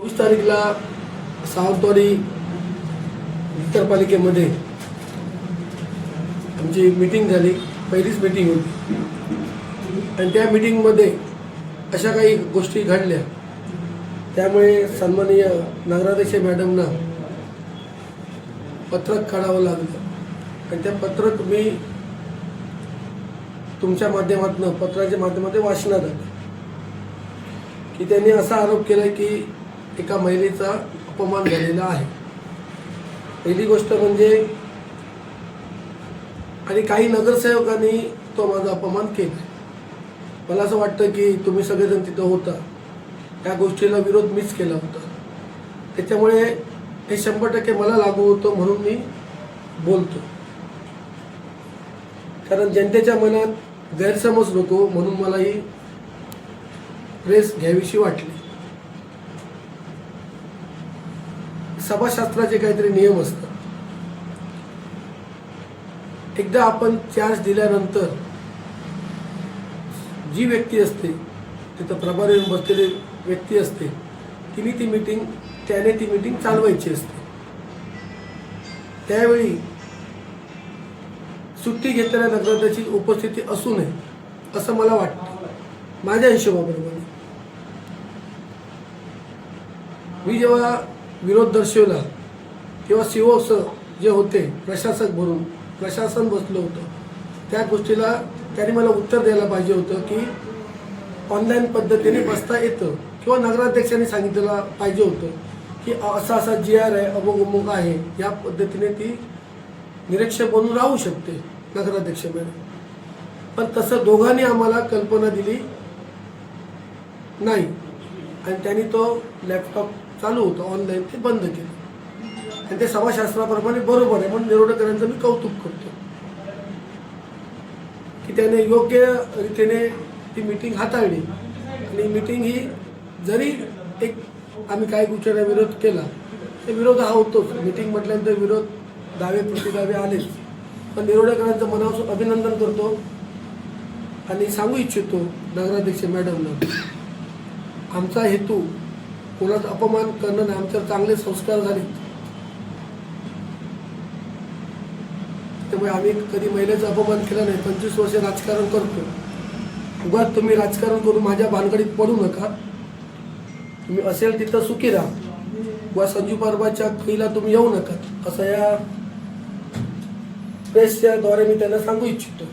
24 तारीखला सावंतवाडी नगरपालिकेमध्ये आमची मीटिंग झाली. पहिलीच मीटिंग होती आणि त्या मीटिंगमध्ये अशा काही गोष्टी घडल्या. त्यामुळे सन्माननीय नगराध्यक्ष मॅडमना पत्रक काढावं लागलं आणि त्या पत्रक मी तुमच्या माध्यमातून पत्राच्या माध्यमातून वाचण्यात आलं की त्यांनी असा आरोप केला की एका महिलेचा अपमान झालेला आहे. पहिली गोष्ट म्हणजे आणि काही नगरसेवकांनी तो माझा अपमान केला. मला असं वाटतं की तुम्ही सगळेजण तिथं होता, त्या गोष्टीला विरोध मीच केला होता. त्याच्यामुळे हे 100% मला लागू होतं म्हणून मी बोलतो. कारण जनतेच्या मनात गैरसमज नको म्हणून मला ही प्रेस घ्यावीशी वाटली. सभाशास्त्राचे काहीतरी नियम असतात. एकदा आपण चार्ज दिल्यानंतर जी व्यक्ती असते तिथं प्रभारी बसलेली व्यक्ती असते त्याने ती मीटिंग चालवायची असते. त्यावेळी सुट्टी घेतलेल्या नगराध्यक्षाची उपस्थिती असू नये असं मला वाटतं. माझ्या हिशोबाप्रमाणे मी जेव्हा विरोध दर्शवला तेव्हा सीओ जे होते प्रशासन बसलं होतं, त्या गोष्टीला त्यांनी मला उत्तर द्यायला पाहिजे होतं की ऑनलाईन पद्धतीने बसता येतं किंवा नगराध्यक्षांनी सांगितलं पाहिजे होतं की असा GR आहे, अमुक आहे, या पद्धतीने ती निरीक्षक बनून राहू शकते नगराध्यक्ष मॅडम. पण तसं दोघांनी आम्हाला कल्पना दिली नाही आणि त्यांनी तो लॅपटॉप चालू होता ऑनलाईन ते बंद केलं आणि ते सभाशास्त्राप्रमाणे बरोबर आहे म्हणून निरोडकरांचं मी कौतुक करतो की त्याने योग्य रीतीने ती मीटिंग हाताळली. आणि मीटिंग ही जरी एक आम्ही काही गोष्टींना विरोध केला ते विरोध हा होतोच. मीटिंग म्हटल्यानंतर विरोध दावे प्रतिदावे आलेच. पण निरोडकरांचं मनापासून अभिनंदन करतो आणि सांगू इच्छितो नगराध्यक्ष मॅडमना आमचा हेतू कोणाचा अपमान करणं नाही. आमच्यावर चांगले संस्कार झाले त्यामुळे आम्ही कधी महिलेचा अपमान केला नाही. 25 वर्ष राजकारण करतो. उगाच तुम्ही राजकारण करून माझ्या भानगडीत पडू नका. तुम्ही असेल तिथं सुखी राहा वा संजू परबाच्या खैला तुम्ही येऊ नका असं या प्रेसच्या द्वारे मी त्यांना सांगू इच्छितो.